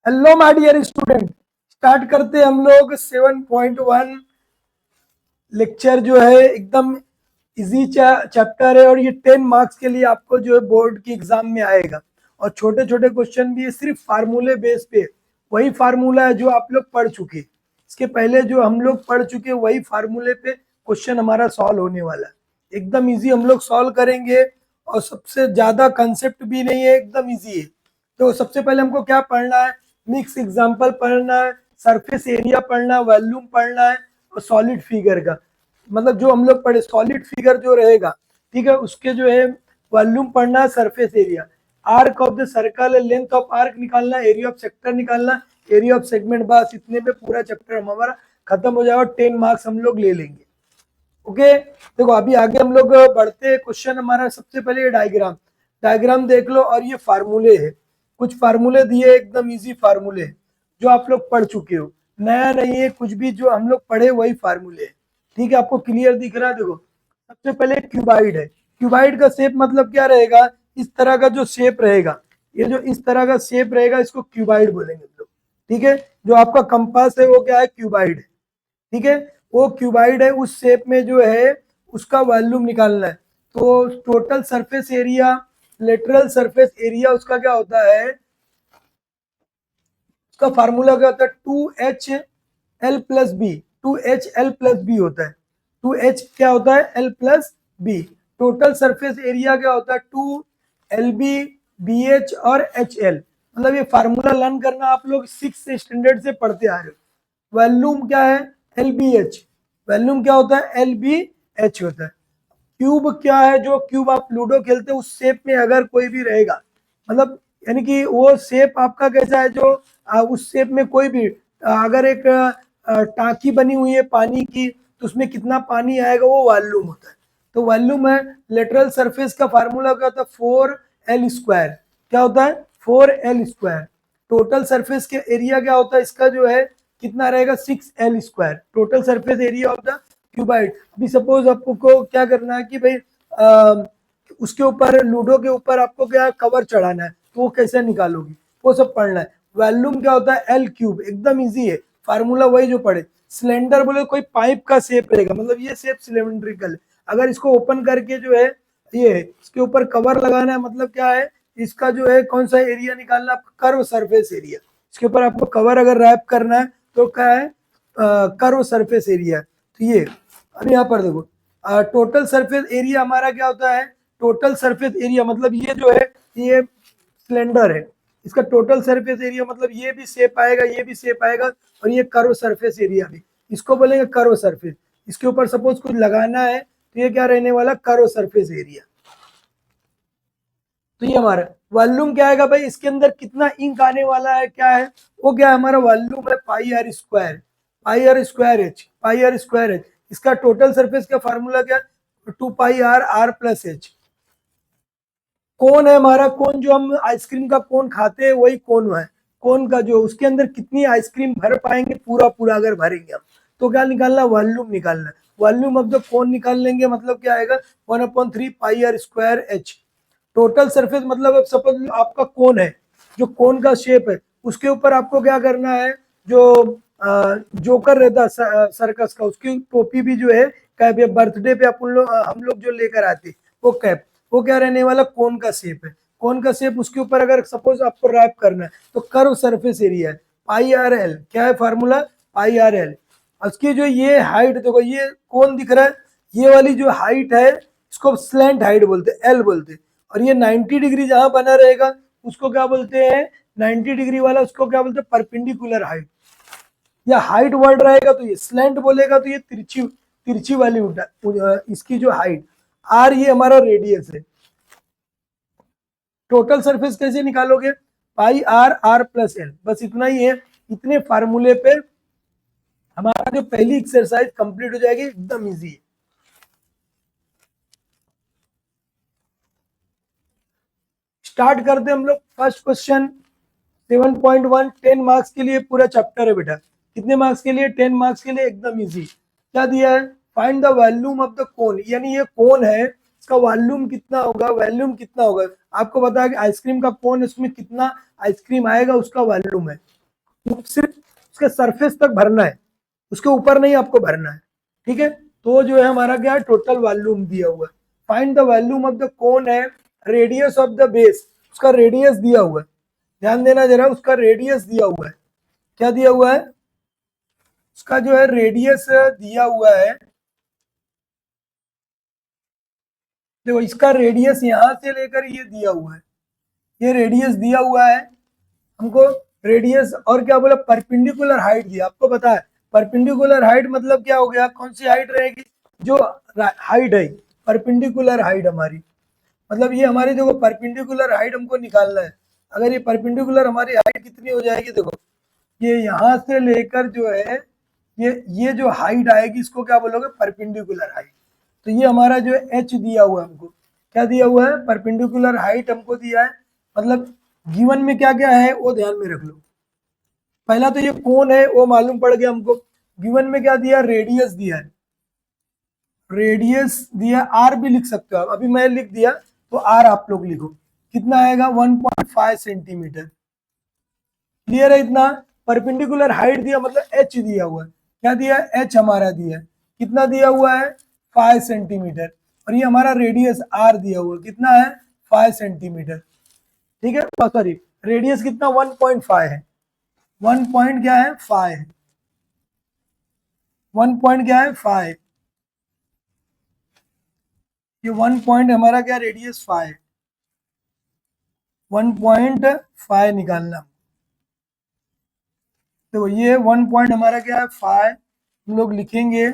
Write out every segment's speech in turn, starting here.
Hello my dear student, start करते हम लोग 7.1 लेक्चर जो है एकदम इजी चैप्टर है और ये 10 मार्क्स के लिए आपको जो है बोर्ड की एग्जाम में आएगा। और छोटे छोटे क्वेश्चन भी है, सिर्फ फार्मूले बेस पे। वही फार्मूला है जो आप लोग पढ़ चुके, इसके पहले जो हम लोग पढ़ चुके वही फार्मूले पे क्वेश्चन हमारा सॉल्व होने वाला है। एकदम इजी हम लोग सॉल्व करेंगे और सबसे ज्यादा कंसेप्ट भी नहीं है, एकदम इजी है। तो सबसे पहले हमको क्या पढ़ना है, मिक्स एग्जाम्पल पढ़ना है, सरफेस एरिया पढ़ना है, वॉल्यूम पढ़ना है और सॉलिड फिगर का मतलब जो हम लोग पढ़े सॉलिड फिगर जो रहेगा, ठीक है, उसके जो है वॉल्यूम पढ़ना है, surface area, arc of the circle, length of arc निकालना, एरिया ऑफ सेक्टर निकालना, एरिया ऑफ सेगमेंट। बस इतने में पूरा चैप्टर हमारा खत्म हो जाएगा, 10 मार्क्स हम लोग ले लेंगे। ओके, देखो अभी आगे हम लोग बढ़ते हैं। क्वेश्चन हमारा सबसे पहले डायग्राम डायग्राम देख लो और ये फार्मूले है, कुछ फार्मूले दिए, एकदम इजी फार्मूले जो आप लोग पढ़ चुके हो, नया नहीं है कुछ भी, जो हम लोग पढ़े वही फार्मूले है। ठीक है, आपको क्लियर दिख रहा है। देखो सबसे पहले क्यूबाइड है, क्यूबाइड का शेप मतलब क्या रहेगा, इस तरह का जो शेप रहेगा, ये जो इस तरह का शेप रहेगा इसको क्यूबाइड बोलेंगे हम लोग। ठीक है, जो आपका कंपास है वो क्या है, क्यूबाइड है। ठीक है, वो क्यूबाइड है, उस शेप में जो है उसका वॉल्यूम निकालना है। तो total surface area, lateral surface area उसका क्या होता है, उसका फार्मूला क्या होता है, 2HL+B, 2HL+B होता है। 2H क्या होता है, L+B। टोटल सरफेस एरिया क्या होता है, 2LB, BH और HL। मतलब ये फार्मूला लर्न करना आप लोग 6 स्टैंडर्ड से पढ़ते आ रहे हो। वॉल्यूम क्या है, LBH। वॉल्यूम क्या होता है, LBH होता है। क्यूब क्या है, जो क्यूब आप लूडो खेलते हो उस शेप में अगर कोई भी रहेगा, मतलब यानी कि वो शेप आपका कैसा है, जो उस शेप में कोई भी अगर एक टांकी बनी हुई है पानी की, तो उसमें कितना पानी आएगा वो वॉल्यूम होता है। तो वॉल्यूम है। लेटरल सरफेस का फार्मूला क्या होता है, 4L²। क्या होता है, 4L²। टोटल सरफेस के एरिया क्या होता है इसका जो है, कितना रहेगा, 6L²। Total surface area of the cuboid. अभी सपोज आपको क्या करना है कि भाई उसके ऊपर लूडो के ऊपर आपको क्या कवर चढ़ाना है, तो वो कैसे निकालोगी, वो सब पढ़ना है। वॉल्यूम क्या होता है, L3। एकदम इजी है, फार्मूला वही जो पढ़े। सिलेंडर बोले कोई पाइप का शेप रहेगा, मतलब ये शेप सिलेंड्रिकल है। अगर इसको ओपन करके जो है ये इसके ऊपर कवर लगाना है, मतलब क्या है, इसका जो है कौन सा एरिया निकालना, कर्व सरफेस एरिया। इसके ऊपर आपको कवर अगर रैप करना है तो क्या है, कर्व सरफेस एरिया। तो ये अब यहाँ पर देखो, टोटल सरफेस एरिया हमारा क्या होता है, टोटल सरफेस एरिया मतलब ये जो है ये सिलेंडर है, इसका टोटल सरफेस एरिया मतलब ये भी शेप आएगा, ये भी शेप आएगा, और ये कर्व सरफेस एरिया भी, इसको बोलेंगे कर्व सरफेस। इसके ऊपर सपोज कुछ लगाना है तो ये क्या रहने वाला, कर्व सरफेस एरिया। तो ये हमारा वॉल्यूम क्या आएगा भाई, इसके अंदर कितना इंक आने वाला है, क्या है वो, क्या है हमारा वॉल्यूम है, πr², πr²h, πr²h। इसका टोटल सरफेस का फार्मूला क्या है, 2πr+h। कौन है हमारा, कौन जो हम आइसक्रीम का कौन खाते हैं वही कौन है, कौन का जो उसके अंदर कितनी आइसक्रीम भर पाएंगे, पूरा पूरा अगर भरेंगे हम, तो क्या निकालना, वॉल्यूम निकालना। वॉल्यूम ऑफ द कौन निकाल लेंगे, मतलब क्या आएगा, 1/3πr²h। टोटल सरफेस मतलब सपोज आपका कोन है, जो कोन का शेप है उसके ऊपर आपको क्या करना है, जो जोकर रहता है सर्कस का, उसकी टोपी भी जो है कैप, या बर्थडे पे अपन लोग हम लोग जो लेकर आते वो कैप, वो क्या रहने वाला, कोन का शेप है। कोन का शेप उसके ऊपर अगर सपोज आपको रैप करना है तो कर्व सरफेस एरिया है, πr_l। क्या है फार्मूला, πr_l। उसकी जो ये हाइट देखो, ये कौन दिख रहा है, ये वाली जो हाइट है इसको स्लैंट हाइट बोलते हैं, एल बोलते हैं। और ये 90 डिग्री जहां बना रहेगा उसको क्या बोलते हैं, 90 डिग्री वाला उसको क्या बोलते हैं, परपेंडिकुलर हाइट। या हाइट वर्ड रहेगा तो ये स्लैंट बोलेगा, तो ये तिरछी तिरछी वाली इसकी जो हाइट, आर ये हमारा रेडियस है। टोटल सरफेस कैसे निकालोगे, πr+r+l, बस इतना ही है। इतने फार्मूले पे हमारा जो पहली एक्सरसाइज कंप्लीट हो जाएगी, एकदम इजी है। स्टार्ट करते हम लोग फर्स्ट क्वेश्चन 7.1, 10 मार्क्स के लिए पूरा चैप्टर है बेटा। कितने मार्क्स के लिए, 10 मार्क्स के लिए, एकदम इजी। क्या दिया है, find the volume of the कोन, यानी ये कोन है इसका वॉल्यूम कितना होगा, वॉल्यूम कितना होगा। आपको पता है कि आइसक्रीम का कोन, इसमें कितना आइसक्रीम आएगा उसका वॉल्यूम है। सिर्फ उसके सरफेस तक भरना है, उसके ऊपर नहीं आपको भरना है, ठीक है। तो जो है हमारा क्या है, टोटल वॉल्यूम दिया हुआ है। Find the volume of the कोन है, रेडियस ऑफ द बेस, उसका रेडियस दिया हुआ है, ध्यान देना जरा, उसका रेडियस दिया हुआ है। क्या दिया हुआ है, उसका जो है रेडियस दिया हुआ है। देखो इसका रेडियस यहां से लेकर ये दिया हुआ है, ये रेडियस दिया हुआ है हमको, रेडियस। और क्या बोला, परपेंडिकुलर हाइट दिया, आपको पता है परपेंडिकुलर हाइट मतलब क्या हो गया, कौन सी हाइट रहेगी, जो हाइट है परपेंडिकुलर हाइट हमारी, मतलब ये हमारी देखो परपेंडिकुलर हाइट हमको निकालना है। अगर ये परपेंडिकुलर हमारी हाइट कितनी हो जाएगी, देखो ये यहाँ से लेकर जो है ये जो हाइट आएगी इसको क्या बोलोगे, परपेंडिकुलर हाइट। तो ये हमारा जो एच दिया हुआ है हमको, क्या दिया हुआ है, परपेंडिकुलर हाइट हमको दिया है। मतलब गिवन में क्या क्या है वो ध्यान में रख लो। पहला तो ये कौन है वो मालूम पड़ गया हमको। गिवन में क्या दिया, रेडियस दिया है, रेडियस दिया, आर भी लिख सकते हो आप, अभी मैं लिख दिया तो आर आप लोग लिखो, कितना आएगा 1.5 सेंटीमीटर। क्लियर है इतना। परपेंडिकुलर हाइट दिया मतलब एच दिया हुआ है, क्या दिया, एच हमारा दिया है, कितना दिया हुआ है 5 सेंटीमीटर। और ये हमारा रेडियस आर दिया हुआ है, कितना है 5 सेंटीमीटर, ठीक है। सॉरी, रेडियस कितना 1.5 है, 1 पॉइंट क्या है 5 है, 1 पॉइंट क्या है 5, ये 1 पॉइंट हमारा क्या रेडियस 5, 1.5 निकालना। देखो ये 1 पॉइंट हमारा क्या है 5, हम लोग लिखेंगे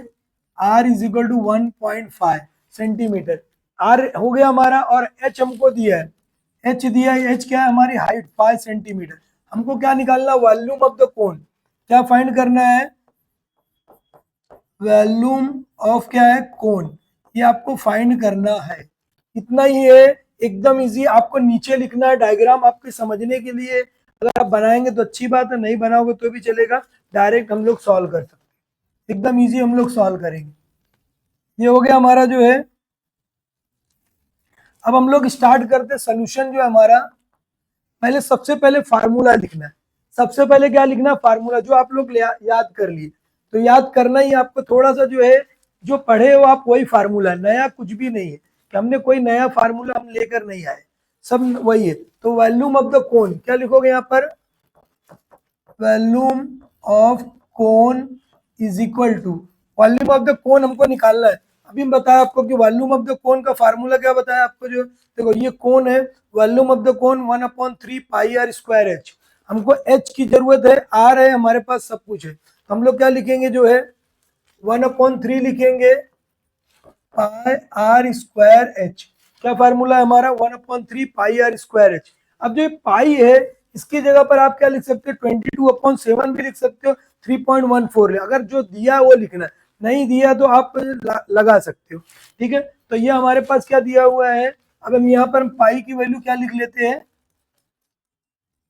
r is equal to 1.5 centimetre, r हो गया हमारा। और h हमको दिया है, h दिया है, h क्या है हमारी हाइट 5 सेंटीमीटर। हमको क्या निकालना, वॉल्यूम ऑफ द कोन, क्या फाइंड करना है, वॉल्यूम ऑफ क्या है कोन, ये आपको फाइंड करना है। इतना ही है, एकदम इजी। आपको नीचे लिखना है डायग्राम आपके समझने के लिए, अगर आप बनाएंगे तो अच्छी बात है, नहीं बनाओगे तो भी चलेगा, डायरेक्ट हम लोग सॉल्व कर सकते हैं, एकदम इजी हम लोग सॉल्व करेंगे। ये हो गया हमारा जो है। अब हम लोग स्टार्ट करते सोल्यूशन जो है हमारा। पहले सबसे पहले फार्मूला लिखना है, सबसे पहले क्या लिखना है, फार्मूला, जो आप लोग याद कर लिए, तो याद करना ही आपको, थोड़ा सा जो है जो पढ़े हो आप वही फार्मूला, नया कुछ भी नहीं है कि हमने कोई नया फार्मूला हम लेकर नहीं आए, सब वही है। तो वॉल्यूम ऑफ द कोन क्या लिखोगे यहाँ पर, volume of cone is equal to, volume of the cone हमको निकालना है। अभी मैं बताया आपको कि वॉल्यूम ऑफ द कोन का फार्मूला क्या बताया आपको, जो देखो ये कोन है, volume of the cone 1/3 pi are square h. हमको एच की जरूरत है, आर है हमारे पास, सब कुछ है, तो हम लोग क्या लिखेंगे जो है 1/3 लिखेंगे पाई आर स्क्वायर एच। क्या फार्मूला है हमारा, 1/3 पाई आर स्क्वायर एच। अब जो पाई है इसकी जगह पर आप क्या लिख सकते हो, 22/7 भी लिख सकते हो, 3.14 अगर जो दिया वो लिखना है, नहीं दिया तो आप लगा सकते हो, ठीक है। तो ये हमारे पास क्या दिया हुआ है। अब हम यहाँ पर पाई की वैल्यू क्या लिख लेते हैं,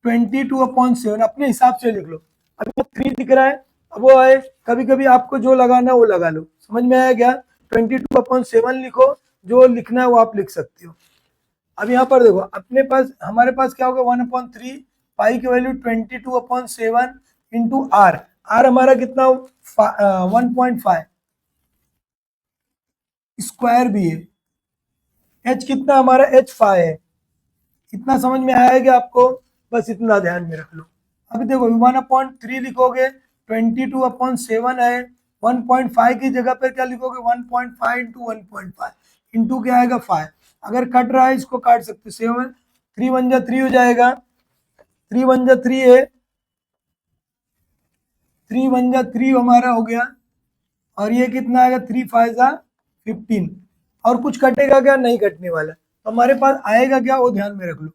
22/7 अपने हिसाब से लिख लो। अभी 3 दिख रहा है, अब वो है, कभी कभी आपको जो लगाना है वो लगा लो, समझ में आया क्या, 22/7 लिखो, जो लिखना है वो आप लिख सकते हो। अब यहाँ पर देखो अपने पास, हमारे पास क्या होगा 1/3 पाई की वैल्यू 22/7 इंटू आर, आर हमारा कितना 1.5 स्क्वायर भी है, एच कितना हमारा एच 5 है। इतना समझ में आया है कि आपको, बस इतना ध्यान में रख लो। अभी देखो 1/3 लिखोगे, 22/7 है, 1.5 की जगह पर क्या लिखोगे 1.5 इंटू 1.5 इंटू क्या आएगा 5। अगर कट रहा है इसको काट सकते, 7 3 1 जा 3 हो जाएगा, 3 1 जा 3 है, 3 1 जा 3 हमारा हो गया। और ये कितना आएगा 3 5 जा 15। और कुछ कटेगा क्या, नहीं कटने वाला, तो हमारे पास आएगा क्या वो ध्यान में रख लो,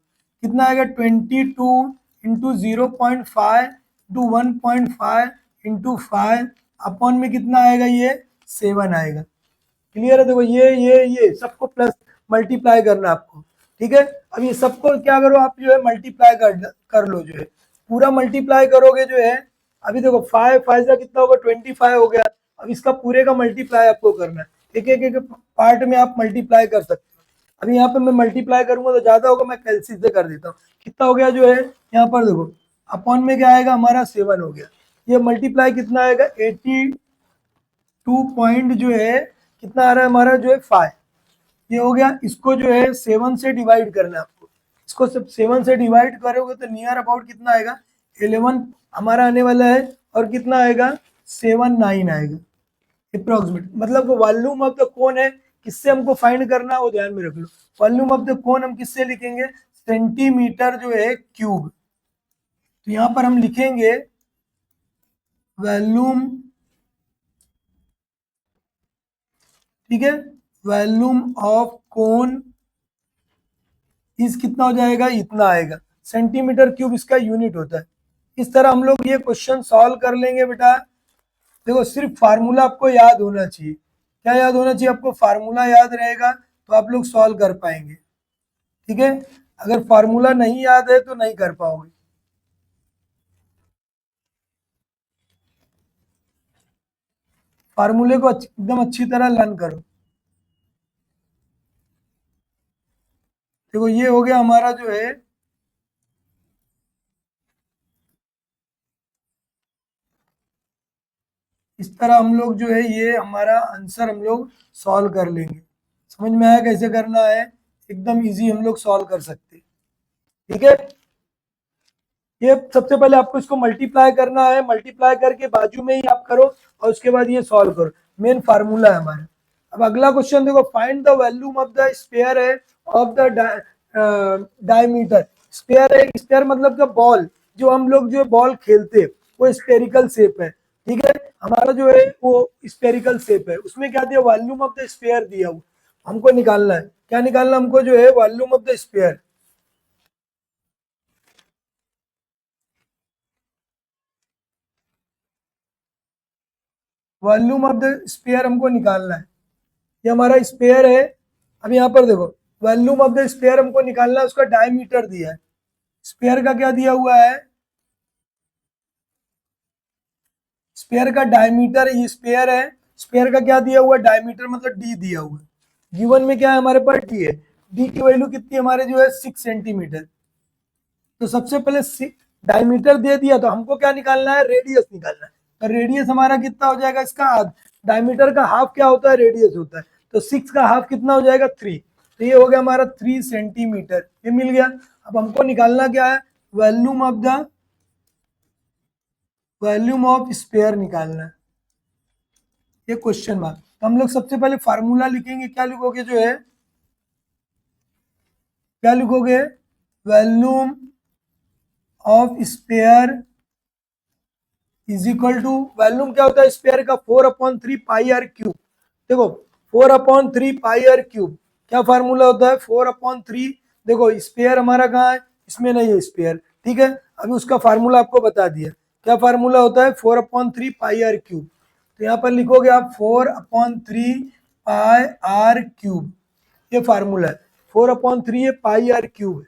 कितना आएगा 22 इंटू 0.5 इंटू 1.5 इंटू 5 अपॉन में कितना आएगा, ये 7 आएगा। क्लियर है, देखो ये सबको प्लस मल्टीप्लाई करना आपको, ठीक है। अब ये सबको क्या करो आप, जो है मल्टीप्लाई कर लो, जो है पूरा मल्टीप्लाई करोगे जो है। अभी देखो 5 5 का कितना होगा 25 हो गया। अब इसका पूरे का मल्टीप्लाई आपको करना है, एक एक एक पार्ट में आप मल्टीप्लाई कर सकते हो। अभी यहाँ पे मैं मल्टीप्लाई करूंगा तो ज्यादा होगा, मैं कैलसी से कर देता हूँ, कितना हो गया जो है यहाँ पर देखो अपॉन में क्या आएगा हमारा 7 हो गया। ये मल्टीप्लाई कितना आएगा 82 पॉइंट जो है कितना आ रहा है हमारा जो है 5। ये हो गया। इसको जो है 7 से डिवाइड करना है आपको। इसको सब 7 से डिवाइड करोगे तो नियर अबाउट कितना आएगा 11 हमारा आने वाला है। और कितना आएगा 79 आएगा अप्रोक्सीमेट। मतलब वॉल्यूम ऑफ द कोन है, किससे हमको फाइंड करना है वो ध्यान में रख लो। वॉल्यूम ऑफ द कोन हम किससे लिखेंगे सेंटीमीटर जो है क्यूब। तो यहाँ पर हम लिखेंगे वॉल्यूम, ठीक है, वॉल्यूम ऑफ कोन इस कितना हो जाएगा इतना आएगा। सेंटीमीटर क्यूब इसका यूनिट होता है। इस तरह हम लोग ये क्वेश्चन सॉल्व कर लेंगे बेटा। देखो सिर्फ फार्मूला आपको याद होना चाहिए। क्या याद होना चाहिए आपको, फार्मूला याद रहेगा तो आप लोग सॉल्व कर पाएंगे, ठीक है। अगर फार्मूला नहीं याद है तो नहीं कर पाओगे। फार्मूले को एकदम अच्छी तरह लर्न करो। देखो ये हो गया हमारा जो है इस तरह हम लोग जो है ये हमारा आंसर हम लोग सॉल्व कर लेंगे। समझ में आया कैसे करना है, एकदम इजी हम लोग सॉल्व कर सकते हैं, ठीक है। ये सबसे पहले आपको इसको मल्टीप्लाई करना है, मल्टीप्लाई करके बाजू में ही आप करो और उसके बाद ये सॉल्व करो। मेन फार्मूला है हमारा। अब अगला क्वेश्चन देखो, find the volume of the sphere है ऑफ द डायमीटर। स्फीयर है, स्फीयर मतलब का बॉल, जो हम लोग जो बॉल खेलते हैं वो स्पेरिकल शेप है, ठीक है। हमारा जो है वो स्पेरिकल शेप है, उसमें क्या दिया वॉल्यूम ऑफ द स्फीयर दिया हुआ हमको निकालना है। क्या निकालना हमको जो है volume of the sphere. Volume of the sphere हमको निकालना है। ये हमारा स्फीयर है। अब यहाँ पर देखो वॉल्यूम ऑफ द स्फीयर हमको निकालना है, उसका डायमीटर दिया है। स्फीयर का क्या दिया हुआ है, स्फीयर का डायमीटर, ये स्फीयर है, स्फीयर का क्या दिया हुआ है डायमीटर मतलब डी दिया हुआ है। गिवन में क्या है हमारे पास डी है। डी की वैल्यू कितनी हमारे जो है 6 सेंटीमीटर। तो सबसे पहले डायमीटर दे दिया तो हमको क्या निकालना है रेडियस निकालना है। तो रेडियस हमारा कितना हो जाएगा इसका डायमीटर का हाफ क्या होता है रेडियस होता है। तो 6 का हाफ कितना हो जाएगा 3। तो ये हो गया हमारा 3 सेंटीमीटर, ये मिल गया। अब हमको निकालना क्या है वॉल्यूम ऑफ स्फीयर निकालना है, ये क्वेश्चन मार्क। तो हम लोग सबसे पहले फार्मूला लिखेंगे। क्या लिखोगे जो है, क्या लिखोगे volume of sphere is equal to, volume क्या होता है स्फीयर का 4/3 पाई आर क्यूब। देखो 4/3 पाई आर क्यूब क्या फार्मूला होता है 4/3। देखो स्फीयर हमारा कहाँ है, इसमें नहीं है स्फीयर, ठीक है। अभी उसका फार्मूला आपको बता दिया। क्या फार्मूला होता है 4/3 पाई आर क्यूब। तो यहाँ पर लिखोगे आप 4/3 पाई आर क्यूब, ये फार्मूला है। 4/3 ये पाई आर क्यूब है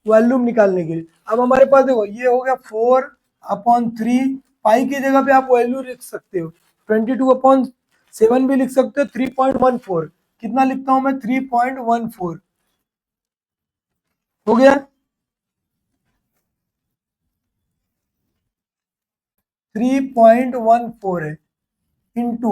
वॉल्यूम निकालने के लिए। अब हमारे पास देखो ये हो गया 4/3, पाई की जगह पे आप वैल्यू लिख सकते हो 22/7 भी लिख सकते हो, 3.14। कितना लिखता हूं मैं 3.14 हो गया। 3.14 है इंटू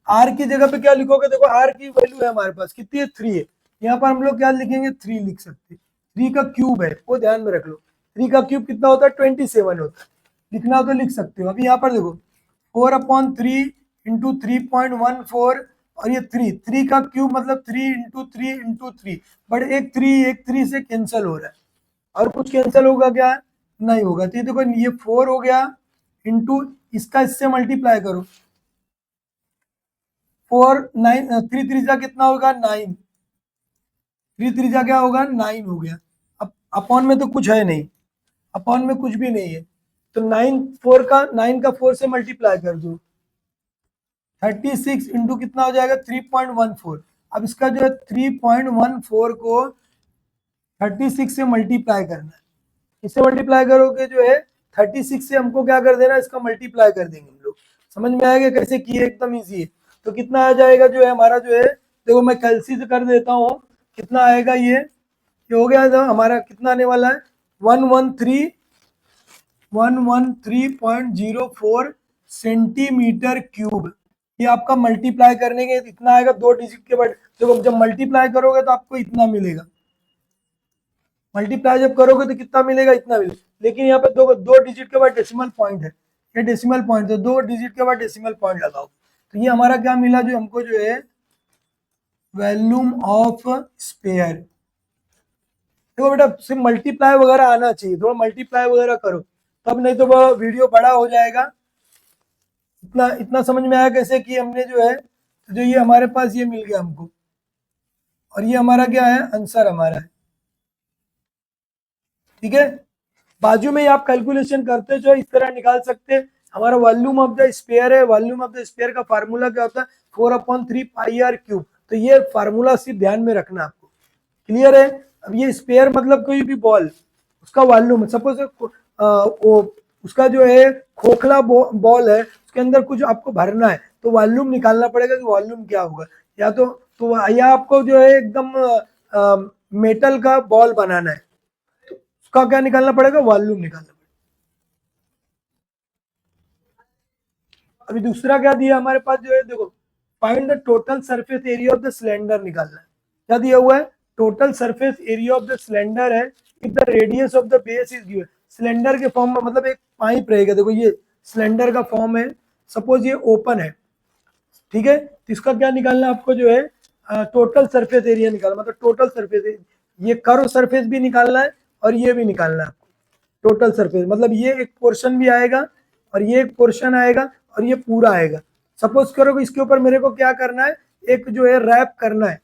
आर की जगह पे क्या लिखोगे, देखो आर की वैल्यू है हमारे पास कितनी है 3 है। यहाँ पर हम लोग क्या लिखेंगे 3 लिख सकते हैं। 3 का क्यूब है वो ध्यान में रख लो। 3 का क्यूब कितना होता है 27 होता है। लिखना हो तो लिख सकते हो। अभी यहाँ पर देखो 4/3 इंटू 3.14 और ये 3 का क्यूब मतलब 3 इंटू 3 बट एक थ्री से कैंसिल हो रहा है और कुछ कैंसिल होगा क्या नहीं होगा। तो ये देखो ये 4 हो गया इंटू इसका इससे मल्टीप्लाई करो 9 3 त्रिज्या कितना होगा 9, 3 त्रिज्या क्या होगा 9 हो गया। अब अपॉन में तो कुछ है नहीं, अपॉन में कुछ भी नहीं है। तो 9 का 4 से मल्टीप्लाई कर दो 36 इंटू कितना हो जाएगा 3.14। अब इसका जो है 3.14 को 36 से मल्टीप्लाई करना है। इससे मल्टीप्लाई करोगे जो है 36 से हमको क्या कर देना इसका मल्टीप्लाई कर देंगे हम लोग। समझ में आएगा कैसे किए, एकदम इजी है। तो कितना आ जाएगा जो है हमारा जो है, देखो मैं कैलसी से कर देता हूँ कितना आएगा। ये हो गया था हमारा कितना आने वाला है 113 113.04 सेंटीमीटर क्यूब। ये आपका मल्टीप्लाई करने के इतना आएगा, 2 डिजिट के बाद। देखो जब मल्टीप्लाई करोगे तो आपको इतना मिलेगा, मल्टीप्लाई जब करोगे तो कितना मिलेगा, इतना मिलेगा। लेकिन यहाँ पे 2 डिजिट के बाद डेसिमल पॉइंट है, ये डेसिमल पॉइंट, तो 2 डिजिट के बाद डेसिमल पॉइंट लगाओ। तो ये हमारा क्या मिला, जो हमको जो है वॉल्यूम ऑफ स्पेयर। देखो बेटा सिर्फ मल्टीप्लाई वगैरह आना चाहिए, थोड़ा मल्टीप्लाई वगैरह करो, तब नहीं तो वह वीडियो बड़ा हो जाएगा। इतना इतना समझ में आया कैसे कि हमने जो है, तो जो ये हमारे पास ये मिल गया हमको, और ये हमारा क्या है, आंसर हमारा है। ठीक है, बाजू में ही आप कैलकुलेशन करते जो इस तरह निकाल सकते हैं। हमारा वॉल्यूम ऑफ द स्पेयर है, वॉल्यूम ऑफ द स्पेयर का फार्मूला क्या होता है, 4/3 पाई r क्यूब। तो ये फार्मूला सिर्फ ध्यान में रखना आपको, क्लियर है। अब ये स्पेयर मतलब कोई भी बॉल, उसका वॉल्यूम, सपोज वो उसका जो है खोखला बॉल है, उसके अंदर कुछ आपको भरना है, तो वॉल्यूम निकालना पड़ेगा कि वॉल्यूम क्या होगा। या तो या आपको जो है एकदम मेटल का बॉल बनाना है, उसका क्या निकालना पड़ेगा, वॉल्यूम निकालना पड़ेगा। अभी दूसरा क्या दिया हमारे पास, जो है देखो, find the total surface area of the cylinder निकालना है। क्या दिया हुआ है, total surface area of the cylinder है if the radius of the base is given. Cylinder के फॉर्म में मतलब एक पाइप रहेगा, देखो ये सिलेंडर का फॉर्म है, सपोज ये ओपन है, ठीक है, तो इसका क्या निकालना है आपको, जो है टोटल सरफेस एरिया निकालना, मतलब टोटल सरफेस एरिया, ये कर्व सरफेस भी निकालना है और ये भी निकालना है आपको। टोटल सरफेस मतलब ये एक पोर्शन भी आएगा और ये एक पोर्शन आएगा और ये पूरा आएगा। सपोज करो कि इसके ऊपर मेरे को क्या करना है, एक जो है रैप करना है,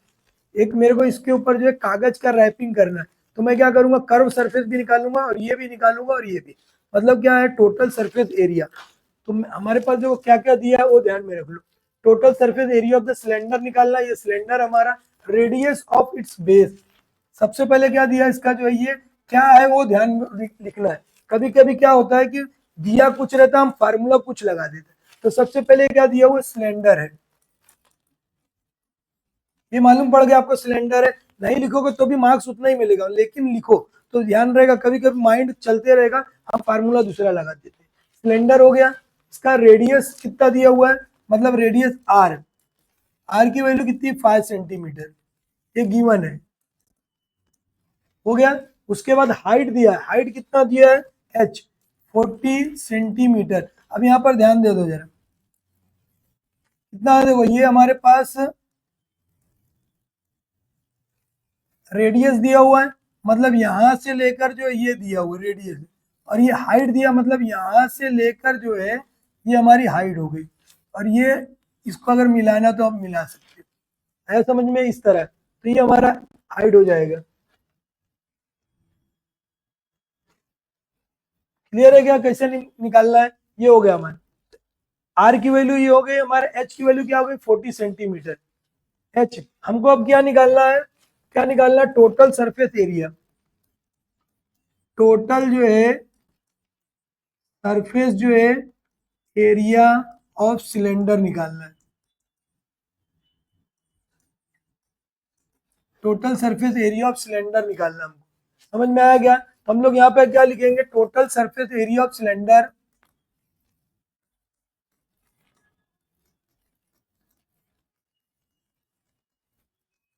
एक मेरे को इसके ऊपर जो है कागज का रैपिंग करना है, तो मैं क्या करूंगा, कर्व सरफेस भी निकालूंगा और ये भी निकालूंगा और ये भी, मतलब क्या है, टोटल सरफेस एरिया। तो हमारे पास जो क्या क्या दिया है वो ध्यान में रख लो। Total surface area of the cylinder निकालना, ये सिलेंडर हमारा, रेडियस ऑफ इट्स बेस, सबसे पहले क्या दिया इसका, जो है ये क्या है वो ध्यान में लिखना है। कभी कभी क्या होता है कि दिया कुछ रहता है, हम फार्मूला कुछ लगा देते हैं। तो सबसे पहले क्या दिया हुआ, सिलेंडर है, ये मालूम पड़ गया आपको सिलेंडर है। नहीं लिखोगे तो भी मार्क्स उतना ही मिलेगा, लेकिन लिखो तो ध्यान रहेगा, कभी कभी माइंड चलते रहेगा, हम फार्मूला दूसरा लगा देते हैं। सिलेंडर हो गया, इसका रेडियस कितना दिया हुआ है, मतलब रेडियस आर, आर की वैल्यू कितनी, 5 सेंटीमीटर, ये गिवन है, हो गया। उसके बाद हाइट दिया है, हाइट कितना दिया है, एच, 40 सेंटीमीटर। अब यहाँ पर ध्यान दे दो जरा, कितना है, देखो ये हमारे पास रेडियस दिया हुआ है, मतलब यहां से लेकर जो ये दिया हुआ रेडियस, और ये हाइट दिया, मतलब यहां से लेकर जो है ये हमारी हाइट हो गई, और ये इसको अगर मिलाना तो हम मिला सकते हैं, है समझ में, इस तरह, तो ये हमारा हाइट हो जाएगा। क्लियर है क्या, कैसे निकालना है, ये हो गया हमारा, आर की वैल्यू ये हो गई, हमारे एच की वैल्यू क्या हो गई, 40 सेंटीमीटर। एच हमको अब क्या निकालना है, क्या निकालना है, टोटल सरफेस एरिया, टोटल जो है सरफेस जो है एरिया ऑफ सिलेंडर निकालना है, total surface area of cylinder निकालना हमको, समझ में आया क्या। तो हम लोग यहाँ पे क्या लिखेंगे, total surface area of cylinder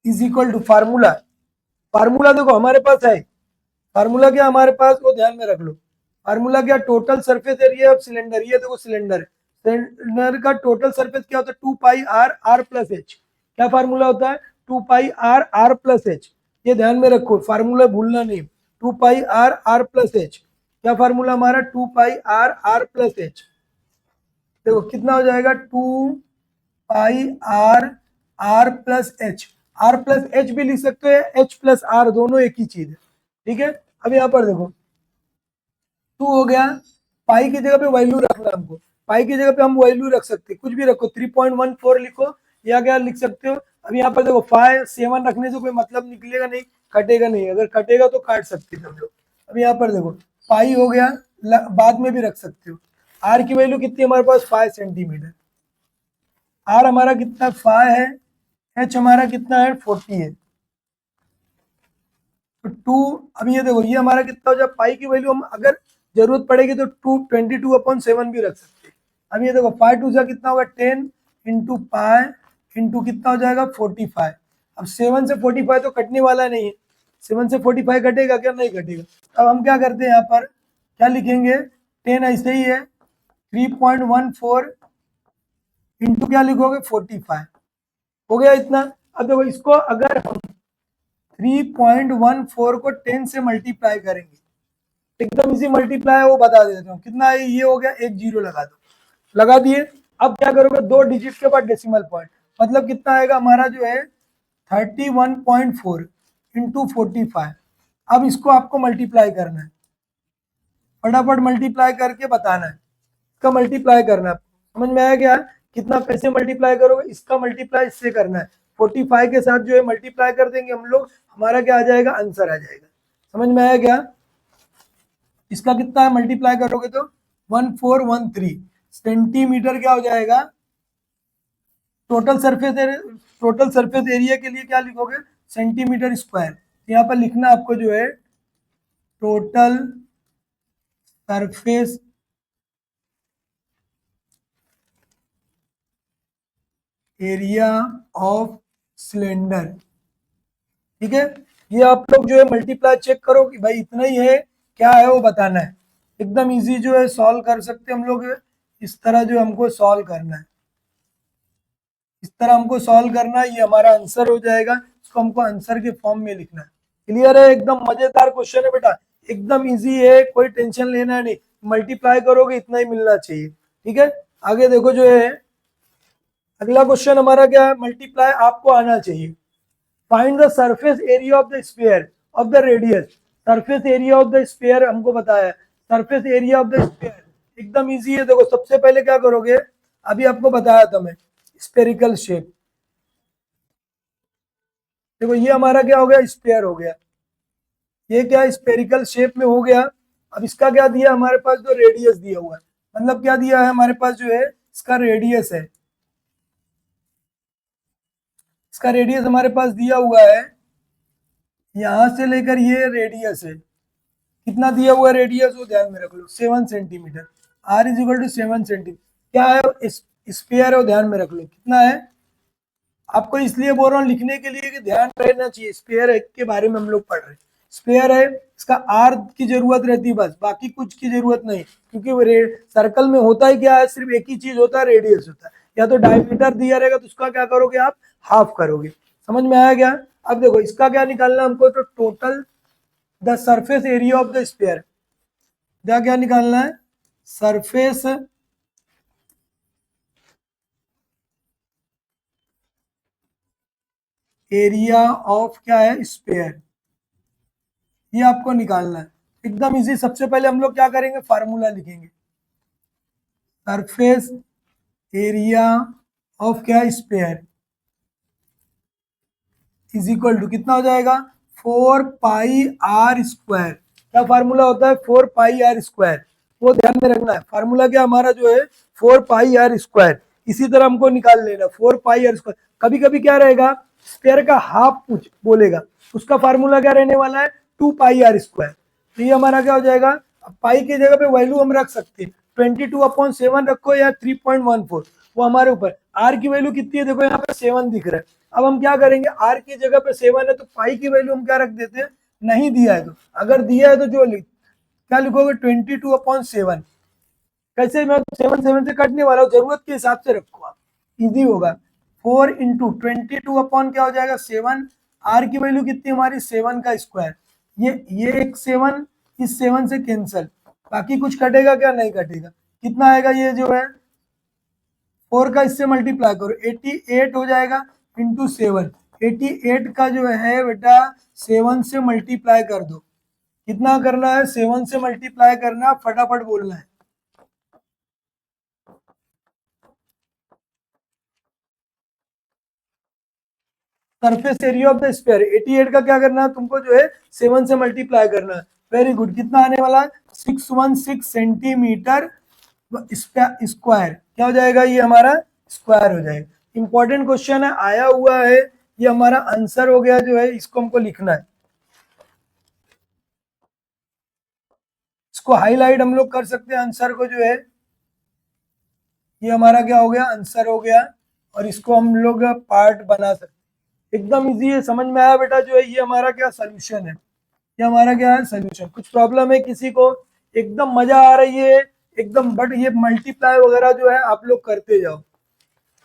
is equal to formula, formula देखो हमारे पास है, फार्मूला क्या हमारे पास, वो ध्यान में रख लो। फार्मूला क्या, total surface area of cylinder, ये देखो सिलेंडर है, सिलेंडर का टोटल सरफेस क्या होता है, 2 पाई r r+h, क्या फार्मूला होता है, 2 पाई r r+h, ये ध्यान में रखो, फार्मूला भूलना नहीं, 2 पाई r r+h, क्या फार्मूला हमारा, 2 पाई r r+h। देखो कितना हो जाएगा, 2 पाई r r+h, r+h भी लिख सकते हैं, h+r दोनों एक ही चीज है, ठीक है। अब यहाँ पर देखो 2 हो गया, पाई की जगह पे वैल्यू रखना हमको, पाई की जगह पे हम वैल्यू रख सकते हैं, कुछ भी रखो, 3.14 लिखो या क्या लिख सकते हो। अब यहाँ पर देखो 5 7 रखने से कोई मतलब निकलेगा नहीं, कटेगा नहीं, अगर कटेगा तो काट सकते हैं हम लोग। अब यहाँ पर देखो पाई हो गया, बाद में भी रख सकते हो। आर की वैल्यू कितनी हमारे पास, 5 सेंटीमीटर, आर हमारा कितना 5 है, एच हमारा कितना है, 40 है, तो 2। अब ये देखो ये हमारा कितना हो जाए, पाई की वैल्यू हम अगर जरूरत पड़ेगी तो 22/7 भी रख सकते हैं। अब ये देखो 5 2 कितना होगा 10 इंटू पाई इंटू कितना हो जाएगा 45। अब 7 से 45 तो कटने वाला नहीं है, 7 से 45 कटेगा क्या, नहीं कटेगा। अब हम क्या करते हैं यहाँ पर क्या लिखेंगे, 10 ऐसे ही है, 3.14 इंटू क्या लिखोगे 45, हो गया इतना। अब देखो इसको अगर हम 3.14 को 10 से मल्टीप्लाई करेंगे, एकदम इजी मल्टीप्लाई है वो बता देता हूँ कितना है, ये हो गया, एक जीरो लगा दो, लगा दिए। अब क्या करोगे, दो डिजिट के बाद डेसिमल पॉइंट, मतलब कितना आएगा हमारा जो है 31.4 इंटू 45। अब इसको आपको मल्टीप्लाई करना है, फटाफट मल्टीप्लाई करके बताना है, इसका मल्टीप्लाई करना है। समझ में आया क्या, कितना कैसे मल्टीप्लाई करोगे, इसका मल्टीप्लाई इससे करना है, 45 के साथ जो है मल्टीप्लाई कर देंगे हम लोग, हमारा क्या आ जाएगा, आंसर आ जाएगा। समझ में आया क्या, इसका कितना है मल्टीप्लाई करोगे तो 1413 सेंटीमीटर क्या हो जाएगा, टोटल सरफेस एरिया के लिए क्या लिखोगे, सेंटीमीटर स्क्वायर। यहाँ पर लिखना आपको जो है total surface area of cylinder, ठीक है। ये आप लोग जो है मल्टीप्लाई चेक करो कि भाई इतना ही है, क्या है वो बताना है, एकदम इजी जो है सॉल्व कर सकते हम लोग। इस तरह जो हमको सॉल्व करना है, इस तरह हमको सॉल्व करना है, ये हमारा आंसर हो जाएगा, इसको हमको आंसर के फॉर्म में लिखना है। क्लियर है, एकदम मजेदार क्वेश्चन है बेटा, एकदम इजी है, कोई टेंशन लेना नहीं, मल्टीप्लाई करोगे इतना ही मिलना चाहिए, ठीक है। आगे देखो जो है अगला क्वेश्चन हमारा क्या है, मल्टीप्लाई आपको आना चाहिए। Find the surface area of the sphere of the radius, surface area of the sphere हमको बताया, surface area of the sphere एकदम इजी है। देखो सबसे पहले क्या करोगे, अभी आपको बताया था मैं, स्पेरिकल शेप, देखो ये हमारा क्या हो गया, स्फीयर हो गया, ये क्या स्पेरिकल शेप में हो गया। अब इसका क्या दिया हमारे पास, जो रेडियस दिया हुआ है, मतलब क्या दिया है हमारे पास जो है इसका रेडियस है, इसका रेडियस हमारे पास दिया हुआ है, यहां से लेकर ये रेडियस है, कितना दिया हुआ रेडियस वो ध्यान में रख लो 7 centimetre, r is equal to 7 centimetre, क्या है स्पेयर है वो ध्यान में रख लो कितना है। आपको इसलिए बोल रहा हूँ लिखने के लिए कि ध्यान रहना चाहिए, स्पेयर के बारे में हम लोग पढ़ रहे हैं, स्पेयर है इसका आर की जरूरत रहती है बस, बाकी कुछ की जरूरत नहीं, क्योंकि वो सर्कल में होता ही क्या है, सिर्फ एक ही चीज होता है, रेडियस होता है, या तो डायमीटर दिया रहेगा तो उसका क्या करोगे आप, हाफ करोगे। समझ में आया क्या, अब देखो इसका क्या निकालना हमको, तो total the surface area of the sphere, क्या क्या निकालना है, सरफेस एरिया ऑफ क्या है, स्पेयर, ये आपको निकालना है, एकदम इजी। सबसे पहले हम लोग क्या करेंगे, फार्मूला लिखेंगे, सरफेस एरिया ऑफ क्या स्पेयर इज इक्वल टू कितना हो जाएगा, 4 पाई r स्क्वायर, क्या फार्मूला होता है, 4 पाई r स्क्वायर, वो ध्यान में रखना है, फार्मूला क्या हमारा जो है 4 पाई r स्क्वायर। इसी तरह हमको निकाल लेना 4 पाई r स्क्वायर, कभी कभी क्या रहेगा, स्क्वायर का हाफ कुछ बोलेगा, उसका फार्मूला क्या रहने वाला है, 2 पाई r स्क्वायर। तो ये हमारा क्या हो जाएगा, अब पाई की जगह पे वैल्यू हम रख सकते हैं, 22/7 रखो या 3.14, वो हमारे ऊपर। आर की वैल्यू कितनी है, देखो यहाँ पे 7 दिख रहा है, अब हम क्या करेंगे, आर की जगह पे 7 है तो पाई की वैल्यू हम क्या रख देते हैं, नहीं दिया है तो, अगर दिया है तो जो क्या लिखोगे 22/7, कैसे, मैं 7 से कटने वाला हूँ, जरूरत के हिसाब से रखो आप, इजी होगा। 4 इंटू 22 क्या हो जाएगा 7, आर की वैल्यू कितनी हमारी 7 का स्क्वायर, ये एक 7 इस 7 से कैंसल, बाकी कुछ कटेगा क्या, नहीं कटेगा, कितना आएगा ये जो है 4 का इससे मल्टीप्लाई करो 88 हो जाएगा इंटू 7, 88 का जो है बेटा 7 से मल्टीप्लाई कर दो, कितना करना है 7 से मल्टीप्लाई करना, फटाफट बोलना है, surface area of the sphere 88 का क्या करना है तुमको, जो है 7 से मल्टीप्लाई करना है, वेरी गुड, कितना आने वाला है 616 सेंटीमीटर स्क्वायर, क्या हो जाएगा ये हमारा स्क्वायर हो जाएगा। इंपॉर्टेंट क्वेश्चन है, आया हुआ है, ये हमारा आंसर हो गया, जो है इसको हमको लिखना है, इसको हाईलाइट हम लोग कर सकते हैं, आंसर को जो है ये हमारा क्या हो गया, आंसर हो गया, और इसको हम लोग पार्ट बना सकते हैं। एकदम इजी है, समझ में आया बेटा? जो है ये हमारा क्या सोल्यूशन है, ये हमारा क्या है सोल्यूशन। कुछ प्रॉब्लम है किसी को? एकदम मजा आ रही है एकदम, बट ये मल्टीप्लाई वगैरह जो है आप लोग करते जाओ,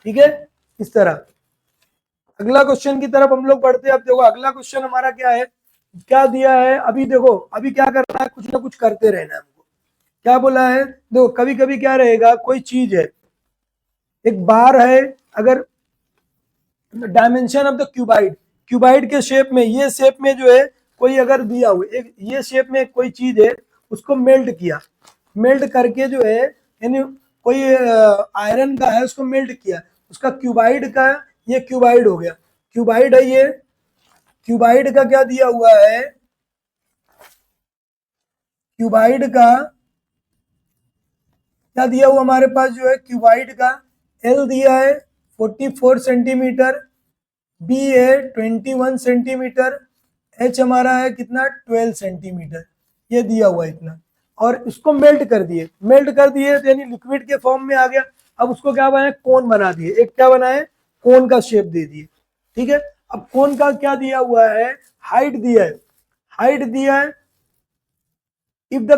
ठीक है, इस तरह। अगला क्वेश्चन की तरफ हम लोग बढ़ते हैं। अब देखो अगला क्वेश्चन हमारा क्या है, क्या दिया है अभी, देखो अभी क्या करना है, कुछ ना कुछ करते रहना है हमको। क्या बोला है, देखो कभी कभी क्या रहेगा, कोई चीज है, एक बार है, अगर dimension of the cuboid, cuboid के शेप में, ये शेप में जो है कोई अगर दिया हुआ एक ये शेप में कोई चीज है, उसको मेल्ट किया, मेल्ट करके जो है, यानी कोई आयरन का है उसको मेल्ट किया, उसका क्यूबाइड का, ये क्यूबाइड हो गया, क्यूबाइड है ये, क्यूबाइड का क्या दिया हुआ है, क्यूबाइड का क्या दिया हुआ हमारे पास जो है, क्यूबाइड का एल दिया है 44 सेंटीमीटर, बी है 21 सेंटीमीटर, एच हमारा है कितना 12 सेंटीमीटर, ये दिया हुआ है इतना, और इसको मेल्ट कर दिए, मेल्ट कर दिए तो यानी लिक्विड के फॉर्म में आ गया। अब उसको क्या बनाए, कोन बना दिए, एक क्या बनाए, कोन का शेप दे दिए, ठीक है। अब कोन का क्या दिया हुआ है, हाइट दिया है, हाइट दिया है, if the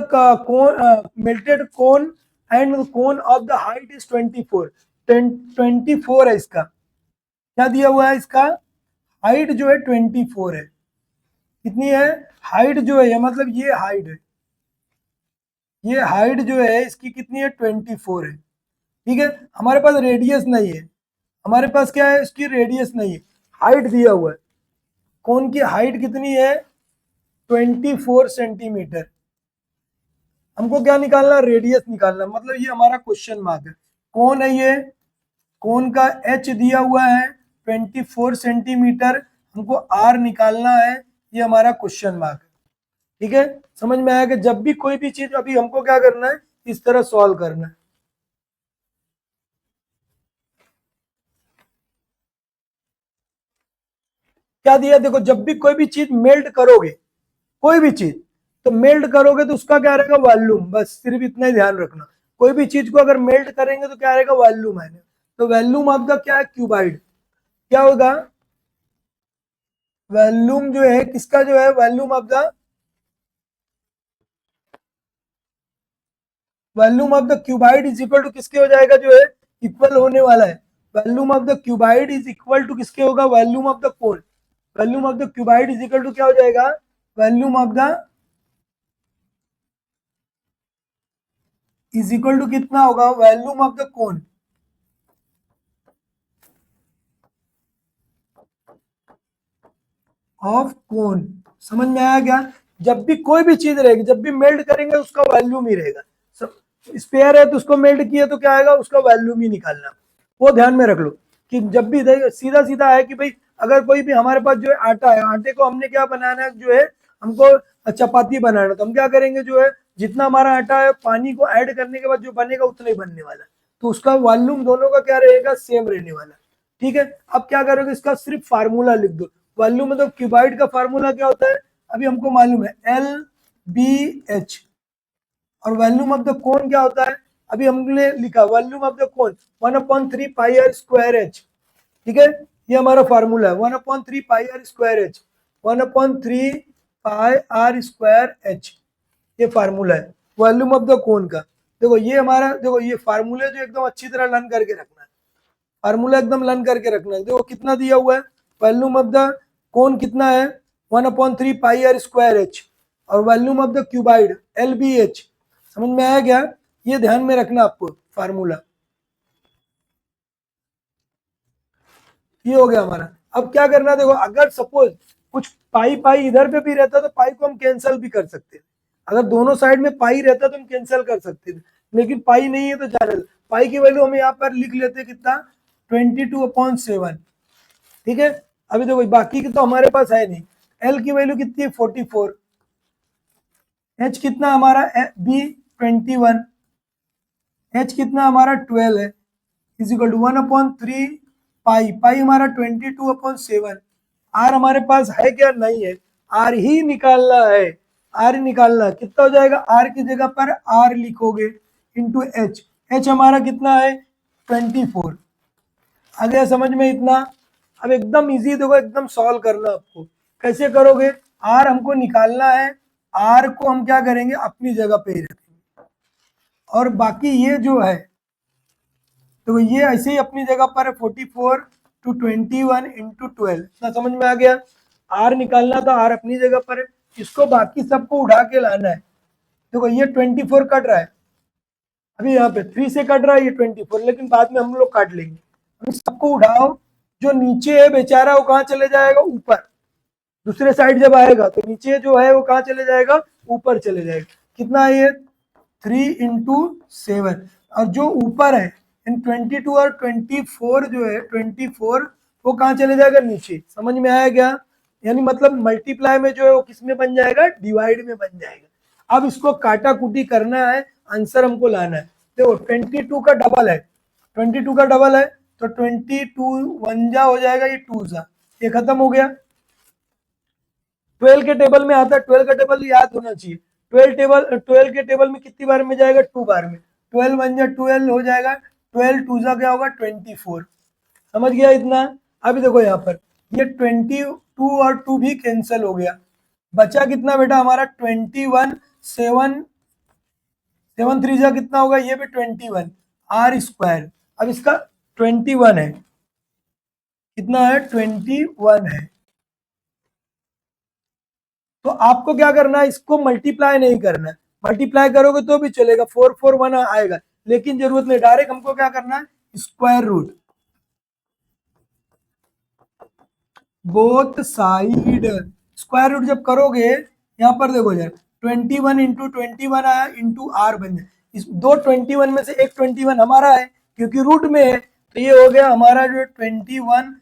melted cone and cone of the height is 24, 24 है इसका, क्या दिया हुआ है, इसका हाइट जो है 24 है, कितनी है हाइट जो है, मतलब ये हाइट है, ये हाइट जो है इसकी कितनी है 24 है, ठीक है। हमारे पास रेडियस नहीं है, हमारे पास क्या है, इसकी रेडियस नहीं है, हाइट दिया हुआ है, कौन की हाइट कितनी है 24 सेंटीमीटर, हमको क्या निकालना, रेडियस निकालना, मतलब ये हमारा क्वेश्चन मार्क है। कौन है ये, कौन का एच दिया हुआ है 24 सेंटीमीटर, हमको आर निकालना है, ये हमारा क्वेश्चन मार्क है, ठीक है। समझ में आया कि जब भी कोई भी चीज, अभी हमको क्या करना है, इस तरह सॉल्व करना है। क्या दिया, देखो जब भी कोई भी चीज मेल्ट करोगे, कोई भी चीज तो मेल्ट करोगे तो उसका क्या रहेगा, वॉल्यूम, बस सिर्फ इतना ही ध्यान रखना। कोई भी चीज को अगर मेल्ट करेंगे तो क्या रहेगा, वॉल्यूम है, तो वॉल्यूम आपका क्या है, क्यूबाइड, क्या होगा, वॉल्यूम जो है किसका जो है, volume of the, volume of the cuboid is equal to किसके हो जाएगा, जो है इक्वल होने वाला है, volume of the cuboid is equal to किसके होगा, volume of the cone, volume of the cuboid is equal to क्या हो जाएगा, volume of the, is equal to कितना होगा, volume of the cone, of cone. समझ में आया क्या, जब भी कोई भी चीज रहेगी, जब भी मेल्ट करेंगे उसका वॉल्यूम ही रहेगा, स्पेयर है तो उसको मेल्ट किया तो क्या आएगा, उसका वॉल्यूम ही निकालना, वो ध्यान में रख लो। कि जब भी सीधा सीधा है कि भाई अगर कोई भी हमारे पास जो है आटा है, आटे को हमने क्या बनाना है, जो है हमको चपाती बनाना, तो हम क्या करेंगे, जो है जितना हमारा आटा है पानी को ऐड करने के बाद जो बनेगा उतना ही बनने वाला, तो उसका वॉल्यूम दोनों का क्या रहेगा, सेम रहने वाला, ठीक है। अब क्या करोगे, इसका सिर्फ फार्मूला लिख दो, वॉल्यूम मतलब क्यूबाइड का फार्मूला क्या होता है, अभी हमको मालूम है एल बी एच, और वॉल्यूम ऑफ द कोन क्या होता है, अभी हमने लिखा volume of the cone 1/3 pi are square H, ठीक है, ये हमारा फार्मूला है 1/3 pi are square H, 1/3 pi are square H, ये फार्मूला है वॉल्यूम ऑफ द कोन का। देखो ये हमारा, देखो ये फार्मूले जो एकदम अच्छी तरह लर्न करके रखना है, फार्मूला एकदम लर्न करके रखना है। देखो कितना दिया हुआ है, वॉल्यूम ऑफ द कोन कितना है 1/3 पाई आर स्क्वायर एच, और volume of the cuboid l B h, समझ में आया क्या, ये ध्यान में रखना आपको फार्मूला, ये हो गया हमारा। अब क्या करना, देखो अगर सपोज कुछ पाई पाई इधर पे भी रहता तो पाई को हम कैंसिल भी कर सकते, अगर दोनों साइड में पाई रहता तो हम कैंसिल कर सकते थे, लेकिन पाई नहीं है तो जाने, पाई की वैल्यू हम यहाँ पर लिख लेते कितना 22/7, ठीक है। अभी देखो बाकी की तो हमारे पास है नहीं, एल की वैल्यू कितनी है 44, एच कितना हमारा बी 21, एच कितना हमारा 12 है, इज इक्वल टू 1/3 पाई, पाई हमारा 22/7, आर हमारे पास है क्या, नहीं है, आर ही निकालना है, आर निकालना है, कितना हो जाएगा, आर की जगह पर आर लिखोगे इंटू एच, एच हमारा कितना है 24। आ गया समझ में इतना। अब एकदम इजी, देखो एकदम सॉल्व करना आपको, कैसे करोगे, आर हमको निकालना है, आर को हम क्या करेंगे अपनी जगह पे ही रखेंगे, और बाकी ये जो है तो ये ऐसे ही अपनी जगह पर है 44 टू 21 इंटू 12, इतना समझ में आ गया। आर निकालना था, आर अपनी जगह पर है, इसको बाकी सबको उठा के लाना है। देखो ये 24 कट रहा है, अभी यहाँ पे 3 से कट रहा है ये 24, लेकिन बाद में हम लोग काट लेंगे। अभी सबको उठाओ, जो नीचे है बेचारा वो कहाँ चले जाएगा, ऊपर, दूसरे साइड जब आएगा तो नीचे जो है वो कहाँ चले जाएगा, ऊपर चले जाएगा। कितना है ये 3 इंटू 7, और जो ऊपर है इन 22 और 24 जो है 24 वो कहाँ चले जाएगा, नीचे। समझ में आया क्या, यानी मतलब मल्टीप्लाई में जो है वो किस में बन जाएगा, डिवाइड में बन जाएगा। अब इसको काटा कुटी करना है, आंसर हमको लाना है। देखो 22 का डबल है, 22 का डबल है तो 22 वन जा हो जाएगा, ये 2 जा, ये खत्म हो गया। 12 के टेबल में आता है, 12 का टेबल याद होना चाहिए, 12 के टेबल में कितनी बार में जाएगा, 2 बार में, 12 वन जा 12 हो जाएगा, 12 टू जा क्या होगा 24। समझ गया इतना। अभी देखो यहाँ पर ये 22 और 2 भी कैंसिल हो गया, बचा कितना बेटा हमारा 21, 7 7 3 जा कितना होगा, ये भी 21 आर स्क्वायर। अब इसका 21 है, कितना है 21 है, तो आपको क्या करना है, इसको मल्टीप्लाई नहीं करना है, मल्टीप्लाई करोगे तो भी चलेगा, 441 आएगा, लेकिन जरूरत नहीं, डायरेक्ट हमको क्या करना है, square root both side. Square root जब करोगे, यहाँ पर देखो यार 21 इंटू 21 आया इंटू आर बन जाए, इस दो 21 में से एक 21 हमारा है क्योंकि रूट में है, तो ये हो गया हमारा जो 21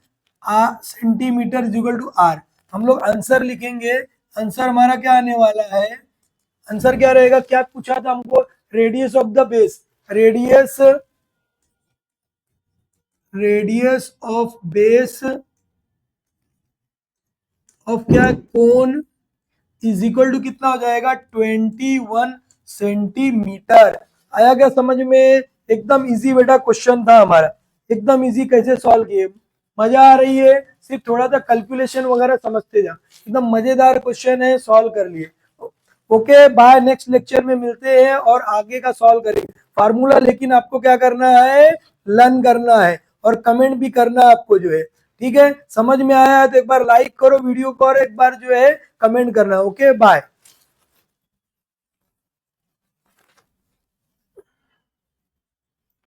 सेंटीमीटर इक्वल टू आर। हम लोग आंसर लिखेंगे, आंसर हमारा क्या आने वाला है, आंसर क्या रहेगा, क्या पूछा था हमको, radius of the base, radius radius of base of क्या कोन इज इक्वल टू कितना हो जाएगा 21 सेंटीमीटर। आया क्या समझ में, एकदम इजी बेटा क्वेश्चन था हमारा, एकदम इजी, कैसे सॉल्व किए, मजा आ रही है, सिर्फ थोड़ा सा कैलकुलेशन वगैरह समझते जा, एकदम मजेदार क्वेश्चन है, सॉल्व कर लिए। ओके बाय, नेक्स्ट लेक्चर में मिलते हैं और आगे का सॉल्व करेंगे फार्मूला, लेकिन आपको क्या करना है, लर्न करना है और कमेंट भी करना है आपको जो है, ठीक है। समझ में आया है तो एक बार लाइक करो वीडियो को और एक बार जो है कमेंट करना। Okay bye.